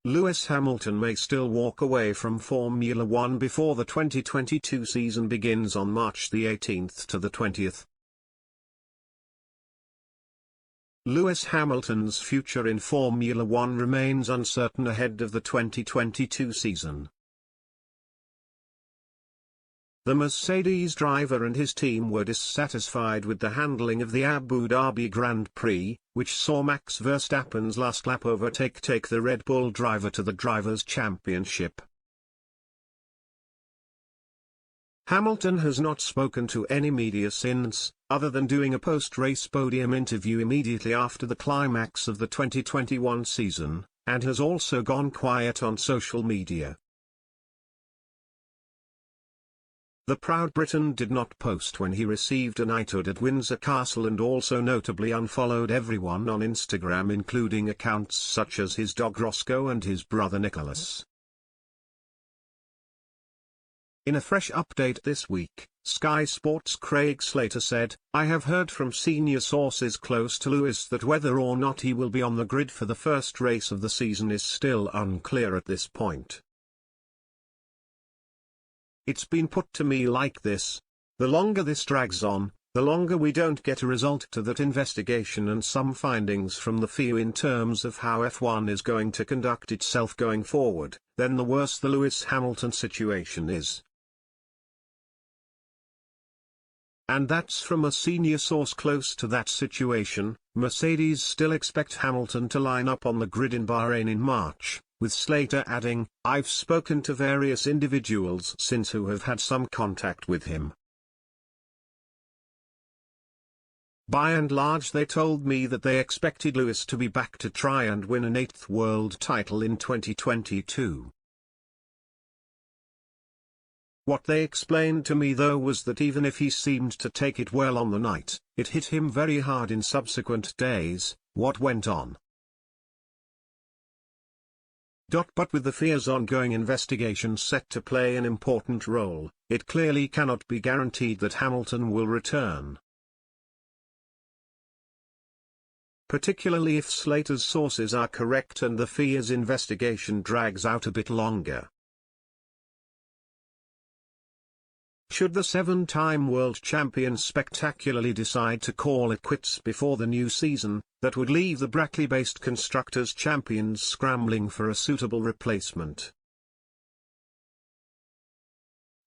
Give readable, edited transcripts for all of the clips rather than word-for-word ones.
Lewis Hamilton may still walk away from Formula One before the 2022 season begins on March the 18th to the 20th. Lewis Hamilton's future in Formula One remains uncertain ahead of the 2022 season. The Mercedes driver and his team were dissatisfied with the handling of the Abu Dhabi Grand Prix, which saw Max Verstappen's last lap overtake take the Red Bull driver to the Drivers' Championship. Hamilton has not spoken to any media since, other than doing a post-race podium interview immediately after the climax of the 2021 season, and has also gone quiet on social media. The proud Briton did not post when he received a knighthood at Windsor Castle and also notably unfollowed everyone on Instagram, including accounts such as his dog Roscoe and his brother Nicholas. In a fresh update this week, Sky Sports' Craig Slater said, "I have heard from senior sources close to Lewis that whether or not he will be on the grid for the first race of the season is still unclear at this point. It's been put to me like this: the longer this drags on, the longer we don't get a result to that investigation and some findings from the FIA in terms of how F1 is going to conduct itself going forward, then the worse the Lewis Hamilton situation is." And that's from a senior source close to that situation. Mercedes still expect Hamilton to line up on the grid in Bahrain in March, with Slater adding, "I've spoken to various individuals since who have had some contact with him. By and large they told me that they expected Lewis to be back to try and win an 8th world title in 2022. What they explained to me though was that even if he seemed to take it well on the night, it hit him very hard in subsequent days, what went on. But with the FIA's ongoing investigation set to play an important role, it clearly cannot be guaranteed that Hamilton will return. Particularly if Slater's sources are correct and the FIA's investigation drags out a bit longer. Should the 7-time world champion spectacularly decide to call it quits before the new season, that would leave the Brackley-based Constructors' champions scrambling for a suitable replacement.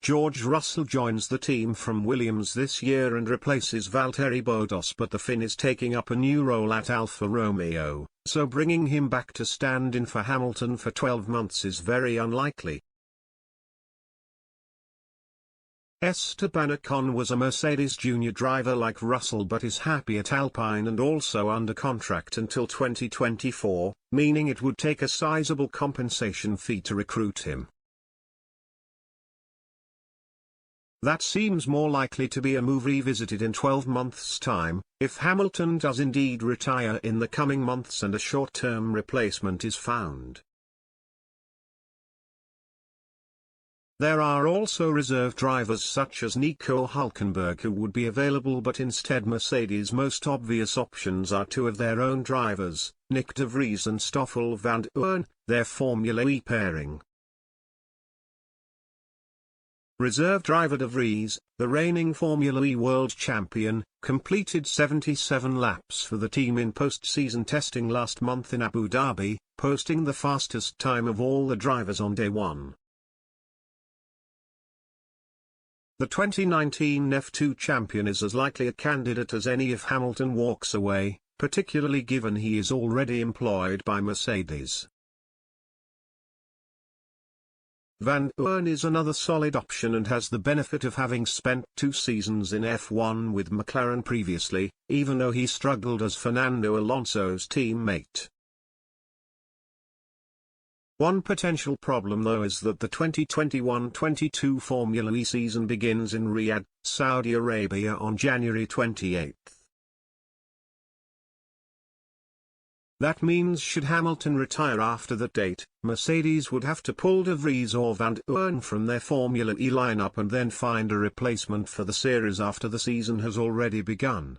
George Russell joins the team from Williams this year and replaces Valtteri Bottas, but the Finn is taking up a new role at Alfa Romeo, so bringing him back to stand in for Hamilton for 12 months is very unlikely. Esteban Ocon was a Mercedes junior driver like Russell but is happy at Alpine and also under contract until 2024, meaning it would take a sizable compensation fee to recruit him. That seems more likely to be a move revisited in 12 months' time, if Hamilton does indeed retire in the coming months and a short-term replacement is found. There are also reserve drivers such as Nico Hülkenberg who would be available, but instead Mercedes' most obvious options are two of their own drivers, Nick de Vries and Stoffel van Oorn, their Formula E pairing. Reserve driver de Vries, the reigning Formula E world champion, completed 77 laps for the team in post-season testing last month in Abu Dhabi, posting the fastest time of all the drivers on day one. The 2019 F2 champion is as likely a candidate as any if Hamilton walks away, particularly given he is already employed by Mercedes. Van Oorn is another solid option and has the benefit of having spent 2 seasons in F1 with McLaren previously, even though he struggled as Fernando Alonso's teammate. One potential problem though is that the 2021-22 Formula E season begins in Riyadh, Saudi Arabia on January 28. That means should Hamilton retire after that date, Mercedes would have to pull de Vries or Van Oorn from their Formula E lineup and then find a replacement for the series after the season has already begun.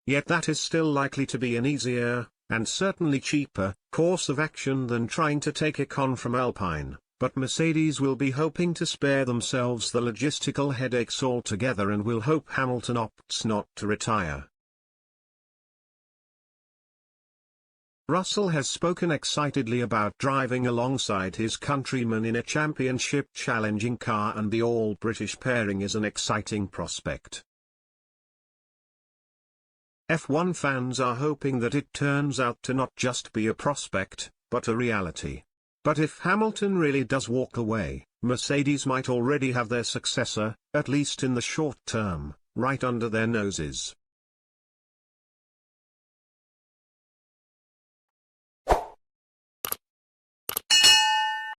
Yet that is still likely to be an easier, and certainly cheaper, course of action than trying to take Ocon from Alpine, but Mercedes will be hoping to spare themselves the logistical headaches altogether and will hope Hamilton opts not to retire. Russell has spoken excitedly about driving alongside his countryman in a championship challenging car, and the all-British pairing is an exciting prospect. F1 fans are hoping that it turns out to not just be a prospect, but a reality. But if Hamilton really does walk away, Mercedes might already have their successor, at least in the short term, right under their noses.